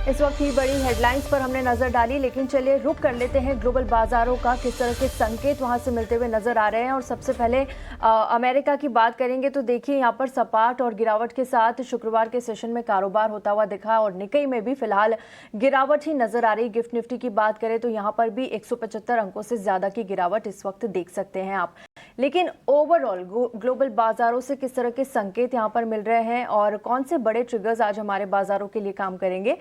इस वक्त ही बड़ी हेडलाइंस पर हमने नजर डाली, लेकिन चलिए रुक कर लेते हैं ग्लोबल बाजारों का, किस तरह के संकेत वहां से मिलते हुए नजर आ रहे हैं। और सबसे पहले अमेरिका की बात करेंगे तो देखिए यहाँ पर सपाट और गिरावट के साथ शुक्रवार के सेशन में कारोबार होता हुआ दिखा और निक्केई में भी फिलहाल गिरावट ही नजर आ रही। गिफ्ट निफ्टी की बात करें तो यहाँ पर भी 175 अंकों से ज्यादा की गिरावट इस वक्त देख सकते हैं आप। लेकिन ओवरऑल ग्लोबल बाजारों से किस तरह के संकेत यहां पर मिल रहे हैं और कौन से बड़े ट्रिगर्स आज हमारे बाजारों के लिए काम करेंगे,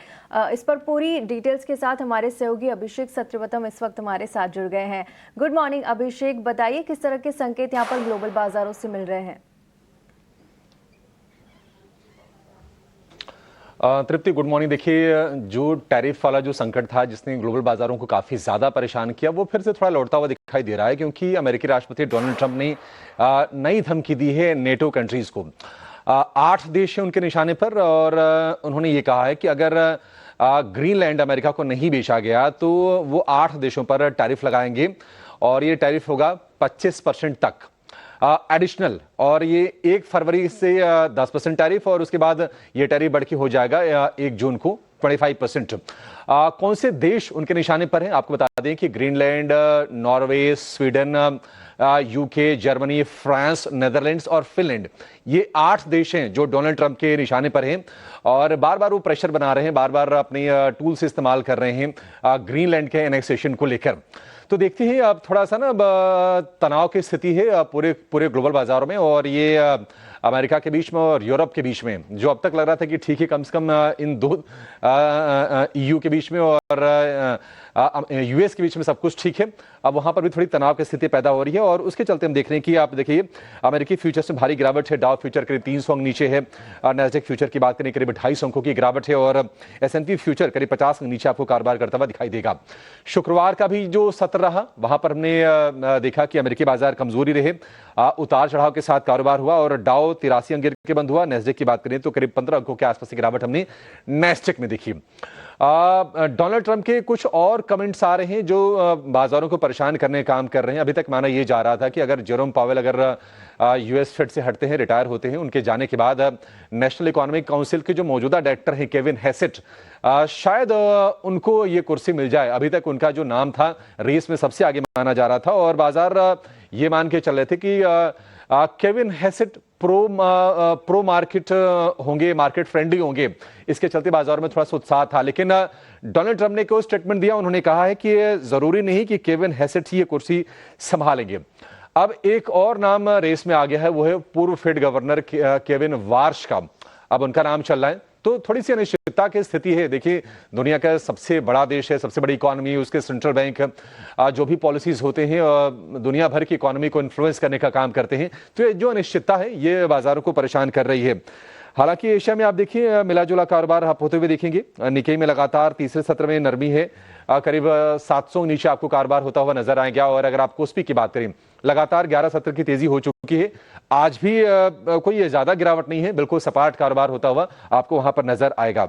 इस पर पूरी डिटेल्स के साथ हमारे सहयोगी अभिषेक सत्यव्रतम इस वक्त हमारे साथ जुड़ गए हैं। गुड मॉर्निंग अभिषेक, बताइए किस तरह के संकेत यहां पर ग्लोबल बाजारों से मिल रहे हैं। तृप्ति, गुड मॉर्निंग। देखिए, जो टैरिफ वाला जो संकट था जिसने ग्लोबल बाजारों को काफी ज्यादा परेशान किया, वो फिर से थोड़ा लौटता हुआ दिखाई दे रहा है, क्योंकि अमेरिकी राष्ट्रपति डोनाल्ड ट्रंप ने नई धमकी दी है नेटो कंट्रीज को। 8 देश हैं उनके निशाने पर और उन्होंने ये कहा है कि अगर ग्रीनलैंड अमेरिका को नहीं बेचा गया तो वो 8 देशों पर टैरिफ लगाएंगे और ये टैरिफ होगा 25% तक एडिशनल, और ये 1 फरवरी से 10% टैरिफ और उसके बाद ये टैरिफ बढ़ के हो जाएगा 1 जून को 25%। कौन से देश उनके निशाने पर हैं आपको बता दें कि Greenland, Norway, Sweden, UK, Germany, France, Netherlands और फिनलैंड, ये 8 देश हैं जो डोनाल्ड ट्रंप के निशाने पर हैं और बार बार वो प्रेशर बना रहे हैं, बार बार अपने टूल्स इस्तेमाल कर रहे हैं ग्रीनलैंड के एनेक्सेशन को लेकर। तो देखते हैं अब थोड़ा सा ना तनाव की स्थिति है पूरे ग्लोबल बाजारों में, और ये अमेरिका के बीच में और यूरोप के बीच में, जो अब तक लग रहा था कि ठीक है कम से कम इन दो ईयू के बीच में और यूएस के बीच में सब कुछ ठीक है, अब वहां पर भी थोड़ी तनाव की स्थिति पैदा हो रही है और उसके चलते हम देख रहे हैं कि आप देखिए अमेरिकी फ्यूचर्स में भारी गिरावट है। डाउ फ्यूचर करीब 300 अंक नीचे है, नैस्डैक फ्यूचर की बात करें करीब 250 अंकों की गिरावट है और S&P फ्यूचर करीब 50 अंक नीचे आपको कारोबार करता हुआ दिखाई देगा। शुक्रवार का भी जो सत्र रहा वहां पर हमने देखा कि अमेरिकी बाजार कमजोरी रहे, उतार चढ़ाव के साथ कारोबार हुआ और डाउ 83 अंक गिर के बंद हुआ। नैस्डैक की बात करें तो करीब 15 अंकों के आसपास की गिरावट हमने नैस्डैक में देखी। डोनाल्ड ट्रंप के कुछ और कमेंट्स आ रहे हैं जो बाजारों को परेशान करने का काम कर रहे हैं। अभी तक माना यह जा रहा था कि अगर जेरोम पावेल अगर यूएस फेड से हटते हैं, रिटायर होते हैं, उनके जाने के बाद नेशनल इकोनॉमिक काउंसिल के जो मौजूदा डायरेक्टर हैं केविन हेसेट, शायद उनको ये कुर्सी मिल जाए। अभी तक उनका जो नाम था रेस में सबसे आगे माना जा रहा था और बाजार ये मान के चल रहे थे कि केविन हेसेट प्रो मार्केट होंगे, मार्केट फ्रेंडली होंगे, इसके चलते बाजार में थोड़ा सा उत्साह था। लेकिन डोनाल्ड ट्रंप ने कोई स्टेटमेंट दिया, उन्होंने कहा है कि जरूरी नहीं कि केविन हेसेट ही ये कुर्सी संभालेंगे। अब एक और नाम रेस में आ गया है, वो है पूर्व फेड गवर्नर केविन वार्श का, अब उनका नाम चल रहा है। तो थोड़ी सी अनिश्चितता की स्थिति है। देखिए, दुनिया का सबसे बड़ा देश है, सबसे बड़ी इकोनॉमी, उसके सेंट्रल बैंक जो भी पॉलिसीज होते हैं दुनिया भर की इकोनॉमी को इन्फ्लुएंस करने का काम करते हैं। तो ये जो अनिश्चितता है ये बाजारों को परेशान कर रही है। हालांकि एशिया में आप देखिए मिला जुला कारोबार आप होते हुए देखेंगे। निक्केई में लगातार तीसरे सत्र में नरमी है, करीब 700 नीचे आपको कारोबार होता हुआ नजर आएगा। और अगर आप कोस्पी की बात करें, लगातार 11 सत्र की तेजी हो चुकी है, आज भी कोई ज्यादा गिरावट नहीं है, बिल्कुल सपाट कारोबार होता हुआ आपको वहां पर नजर आएगा।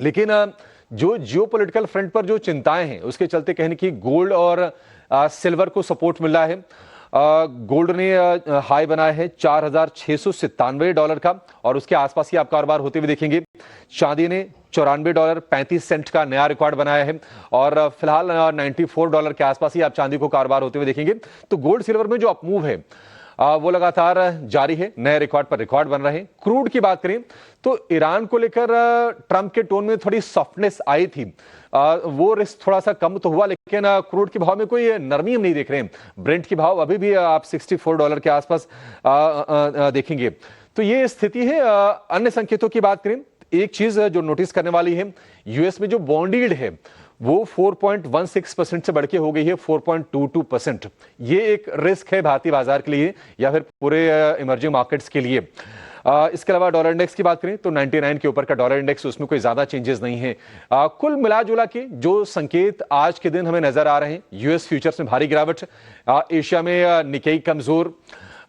लेकिन जो जियोपॉलिटिकल फ्रंट पर जो चिंताएं हैं उसके चलते कहने की गोल्ड और सिल्वर को सपोर्ट मिल रहा है। गोल्ड ने हाई बनाया है $4,697 का और उसके आसपास ही आप कारोबार होते हुए देखेंगे। चांदी ने $94.35 का नया रिकॉर्ड बनाया है और फिलहाल $94 के आसपास ही आप चांदी को कारोबार होते हुए देखेंगे। तो गोल्ड सिल्वर में जो अपमूव है वो लगातार जारी है, नए रिकॉर्ड पर रिकॉर्ड बन रहे हैं। क्रूड की बात करें तो ईरान को लेकर ट्रंप के टोन में थोड़ी सॉफ्टनेस आई थी, वो रिस्क थोड़ा सा कम तो हुआ, लेकिन क्रूड के भाव में कोई नरमी हम नहीं देख रहे हैं। ब्रेंट की भाव अभी भी आप $64 के आसपास देखेंगे। तो ये स्थिति है। अन्य संकेतों की बात करें, एक चीज जो नोटिस करने वाली है, यूएस में जो बॉन्ड यील्ड है वो 4.16% से बढ़ के हो गई है 4.22%। ये एक रिस्क है भारतीय बाजार के लिए या फिर पूरे इमर्जिंग मार्केट्स के लिए। इसके अलावा डॉलर इंडेक्स की बात करें तो 99 के ऊपर का डॉलर इंडेक्स, उसमें कोई ज्यादा चेंजेस नहीं है। कुल मिला जुला के जो संकेत आज के दिन हमें नजर आ रहे हैं, यूएस फ्यूचर्स में भारी गिरावट, एशिया में निक्केई कमजोर,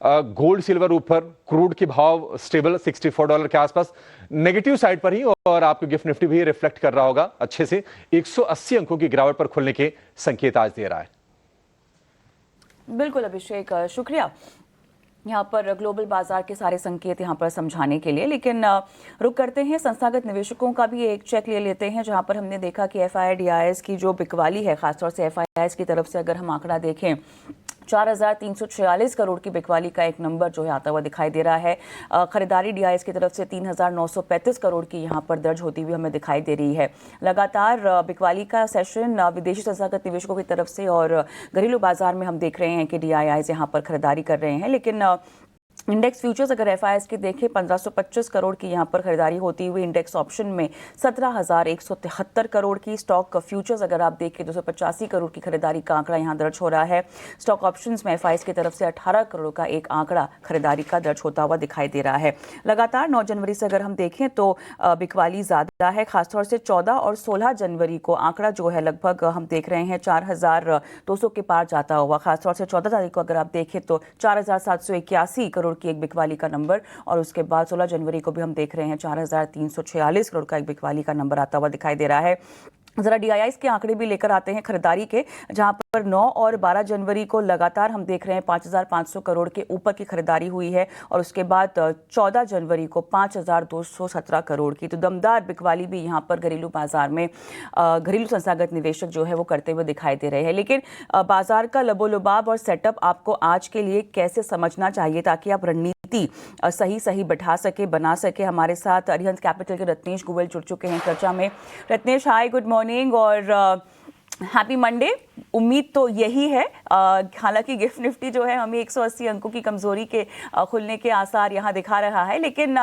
गोल्ड सिल्वर ऊपर, क्रूड के भाव स्टेबल $64 के आसपास, नेगेटिव साइड पर ही, और आपको गिफ्ट निफ्टी भी रिफ्लेक्ट कर रहा होगा अच्छे से 180 अंकों की गिरावट पर खुलने के संकेत आज दे रहा है। बिल्कुल अभिषेक, शुक्रिया। यहाँ पर ग्लोबल बाजार के सारे संकेत यहाँ पर समझाने के लिए, लेकिन रुक करते हैं संस्थागत निवेशकों का भी एक चेक ले लेते हैं, जहाँ पर हमने देखा कि FII-DIIs की जो बिकवाली है, खासतौर से FIIs की तरफ से अगर हम आंकड़ा देखें 4,346 करोड़ की बिकवाली का एक नंबर जो है आता हुआ दिखाई दे रहा है। खरीदारी DIIs की तरफ से 3,935 करोड़ की यहाँ पर दर्ज होती हुई हमें दिखाई दे रही है। लगातार बिकवाली का सेशन विदेशी संस्थागत निवेशकों की तरफ से और घरेलू बाजार में हम देख रहे हैं कि DIIs यहाँ पर खरीदारी कर रहे हैं, लेकिन इंडेक्स फ्यूचर्स अगर FIIs की देखें 1525 करोड़ की यहाँ पर खरीदारी होती हुई, इंडेक्स ऑप्शन में 17,173 करोड़ की, स्टॉक फ्यूचर्स अगर आप देखें 285 करोड़ की खरीदारी का आंकड़ा यहाँ दर्ज हो रहा है। स्टॉक ऑप्शंस में FIIs की तरफ से 18 करोड़ का एक आंकड़ा खरीदारी का दर्ज होता हुआ दिखाई दे रहा है। लगातार 9 जनवरी से अगर हम देखें तो बिकवाली ज़्यादा है, खासतौर से 14 और 16 जनवरी को आंकड़ा जो है लगभग हम देख रहे हैं 4,200 के पार जाता हुआ। खासतौर से 14 तारीख को अगर आप देखें तो 4,781 करोड़ की एक बिकवाली का नंबर, और उसके बाद 16 जनवरी को भी हम देख रहे हैं 4,346 करोड़ का एक बिकवाली का नंबर आता हुआ दिखाई दे रहा है। जरा DIIs के आंकड़े भी लेकर आते हैं खरीदारी के, जहां पर 9 और 12 जनवरी को लगातार हम देख रहे हैं 5,500 करोड़ के ऊपर की खरीदारी हुई है, और उसके बाद 14 जनवरी को 5,217 करोड़ की। तो दमदार बिकवाली भी यहां पर घरेलू बाजार में घरेलू संस्थागत निवेशक जो है वो करते हुए दिखाई दे रहे हैं। लेकिन बाजार का लबोलुबाब और सेटअप आपको आज के लिए कैसे समझना चाहिए ताकि आप रणनीति सही बैठा सके, बना सके? हमारे साथ अरिहंत कैपिटल के रत्नेश गोयल जुड़ चुके हैं चर्चा में। रत्नेश, हाय, गुड मॉर्निंग और हैप्पी मंडे। उम्मीद तो यही है, हालांकि गिफ्ट निफ्टी जो है हमें 180 अंकों की कमजोरी के खुलने के आसार यहाँ दिखा रहा है, लेकिन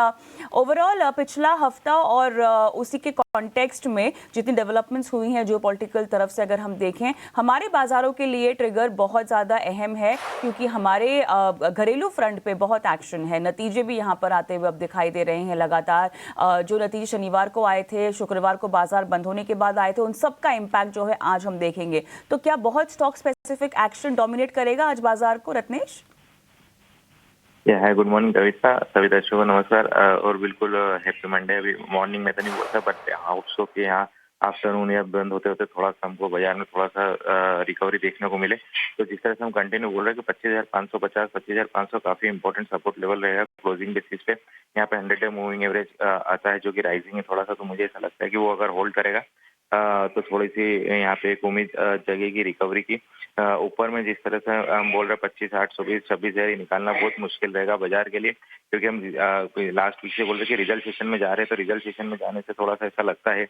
ओवरऑल पिछला हफ्ता और उसी के कॉन्टेक्स्ट में जितनी डेवलपमेंट्स हुई हैं जियो पॉलिटिकल तरफ से अगर हम देखें, हमारे बाजारों के लिए ट्रिगर बहुत ज़्यादा अहम है, क्योंकि हमारे घरेलू फ्रंट पे बहुत एक्शन है। नतीजे भी यहाँ पर आते हुए अब दिखाई दे रहे हैं लगातार। जो नतीजे शनिवार को आए थे, शुक्रवार को बाजार बंद होने के बाद आए थे, उन सब का इम्पैक्ट जो है आज हम देखेंगे। तो क्या बहुत स्टॉक स्पेसिफिक एक्शन डोमिनेट करेगा आज बाजार को, रत्नेश? हाय, गुड मॉर्निंग कविता, सभी दर्शकों को नमस्कार। और बिल्कुल हैप्पी मंडे। अभी मॉर्निंग में तो नहीं बोलता, बट हाउस के यहाँ आफ्टरनून या बंद होते होते थोड़ा सा हमको बाजार में थोड़ा सा रिकवरी देखने को मिले। तो जिस तरह से हम कंटिन्यू बोल रहे हैं कि 25,550, 25,500 काफी इंपॉर्टेंट सपोर्ट लेवल रहेगा क्लोजिंग बेसिस पे। यहाँ पे 100 डे मूविंग एवरेज आता है जो कि राइजिंग है थोड़ा सा, तो मुझे ऐसा लगता है कि वो अगर होल्ड करेगा तो थोड़ी सी यहाँ पे एक उम्मीद जगेगी रिकवरी की। ऊपर में जिस तरह से हम बोल रहे हैं 25,820, 26,000 निकालना बहुत मुश्किल रहेगा बाजार के लिए, क्योंकि हम लास्ट वीक से बोल रहे कि रिजल्ट सेशन में जा रहे हैं, तो रिजल्ट सेशन में जाने से थोड़ा सा ऐसा लगता है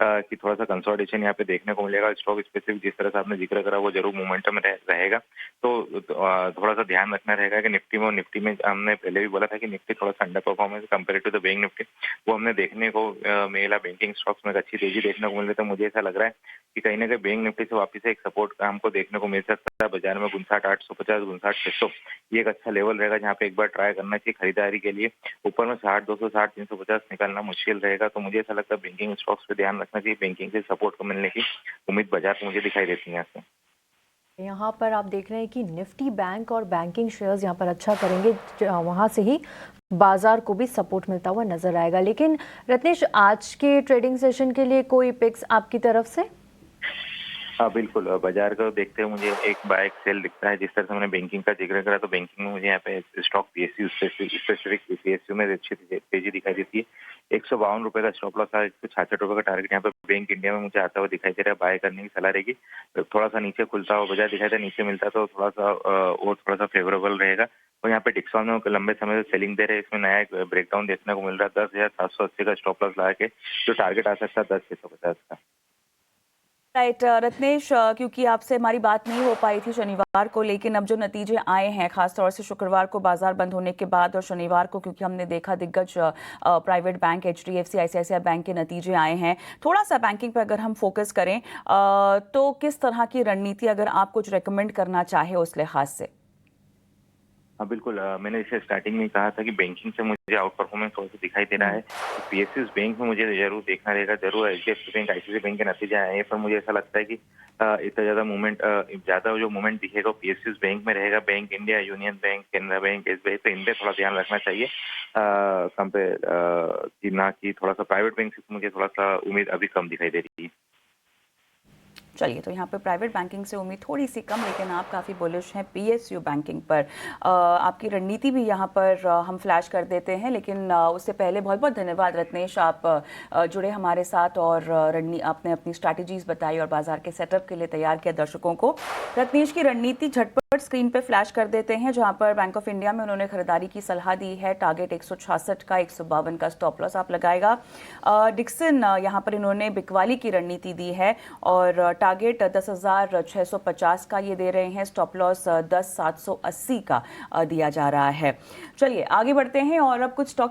कि थोड़ा सा कंसोलिडेशन यहाँ पे देखने को मिलेगा। स्टॉक स्पेसिफिक जिस तरह से आपने जिक्र करा वो जरूर मोमेंटम रहेगा, तो थोड़ा सा ध्यान रखना रहेगा कि निफ्टी में हमने पहले भी बोला था कि निफ्टी थोड़ा सा underperformance compare to the bank Nifty, वो हमने देखने को मिला। बैंकिंग स्टॉक्स में अच्छी तेजी देखने को मिल रही, तो मुझे ऐसा लग रहा है कि कहीं ना कहीं बैंक निफ्टी से वापस एक सपोर्ट हमको देखने को मिल सकता है बाजार में। 59,850, 59,600 ये एक अच्छा लेवल रहेगा जहाँ पे एक बार ट्राई करना चाहिए खरीदारी के लिए। ऊपर में 60,200, 60,350 निकालना मुश्किल रहेगा, तो मुझे ऐसा लगता है बैंकिंग स्टॉक्स पे ध्यान रखना चाहिए। बैंकिंग से सपोर्ट को मिलने की उम्मीद बाजार को मुझे दिखाई देती है। यहाँ से यहाँ पर आप देख रहे हैं कि निफ्टी बैंक और बैंकिंग शेयर्स यहाँ पर अच्छा करेंगे, वहाँ से ही बाजार को भी सपोर्ट मिलता हुआ नजर आएगा। लेकिन रत्नेश, आज के ट्रेडिंग सेशन के लिए कोई पिक्स आपकी तरफ से? हाँ बिल्कुल, बाजार को देखते हुए मुझे एक बाय एक सेल दिखता है। जिस तरह से मैंने बैंकिंग का जिक्र करा, तो बैंकिंग में मुझे यहाँ पे स्टॉक PSU स्पेसिफिक PSU में अच्छी तेजी दिखाई देती है। 152 रुपए का स्टॉप लॉस है, 166 रुपए का टारगेट यहाँ पे बैंक इंडिया में मुझे आता हुआ दिखाई दे रहा है। बाय करने की सलाह रहेगी। थोड़ा सा नीचे खुलता हुआ बाजार दिखाई दे, नीचे मिलता तो थोड़ा सा फेवरेबल रहेगा। और यहाँ पे डिक्सॉन में लंबे समय से सेलिंग दे रहे हैं, इसमें नया एक ब्रेकडाउन देखने को मिल रहा है। 10,780 का स्टॉप लॉस लगा के जो टारगेट आ सकता है 10,650 का। राइट रत्नेश, क्योंकि आपसे हमारी बात नहीं हो पाई थी शनिवार को, लेकिन अब जो नतीजे आए हैं खासतौर से शुक्रवार को बाजार बंद होने के बाद और शनिवार को, क्योंकि हमने देखा दिग्गज private bank HDFC ICICI bank के नतीजे आए हैं। थोड़ा सा बैंकिंग पर अगर हम फोकस करें तो किस तरह की रणनीति अगर आप कुछ रेकमेंड करना चाहे उस लिहाज से? हाँ बिल्कुल, मैंने इसे स्टार्टिंग में कहा था कि बैंकिंग से मुझे आउट परफॉर्मेंस थोड़ा सा दिखाई दे रहा है। तो PSUs बैंक में मुझे जरूर देखना रहेगा। जरूर HDFC बैंक, ICICI बैंक के नतीजे आए हैं, पर मुझे ऐसा लगता है कि इतना ज्यादा जो मूवमेंट दिखेगा PSUs बैंक में रहेगा। Bank India, union bank, Canara bank, SBI, तो इन पे थोड़ा ध्यान रखना चाहिए कंपेयर कि ना कि थोड़ा सा प्राइवेट बैंक से मुझे थोड़ा सा उम्मीद अभी कम दिखाई दे रही है। चलिए, तो यहाँ पे प्राइवेट बैंकिंग से उम्मीद थोड़ी सी कम, लेकिन आप काफ़ी बुलिश हैं पीएसयू बैंकिंग पर। आपकी रणनीति भी यहाँ पर हम फ्लैश कर देते हैं, लेकिन उससे पहले बहुत बहुत धन्यवाद रत्नेश, आप जुड़े हमारे साथ और आपने अपनी स्ट्रैटेजीज बताई और बाजार के सेटअप के लिए तैयार किया दर्शकों को। रत्नेश की रणनीति झटपट स्क्रीन पे फ्लैश कर देते हैं, जहां पर बैंक ऑफ इंडिया में उन्होंने खरीदारी की सलाह दी है। टारगेट 166 का, 152 का स्टॉप लॉस आप लगाएगा। डिक्सन यहां पर इन्होंने बिकवाली की रणनीति दी है और टारगेट 10,650 का ये दे रहे हैं, स्टॉप लॉस 10,780 का दिया जा रहा है। चलिए आगे बढ़ते हैं और अब कुछ स्टॉक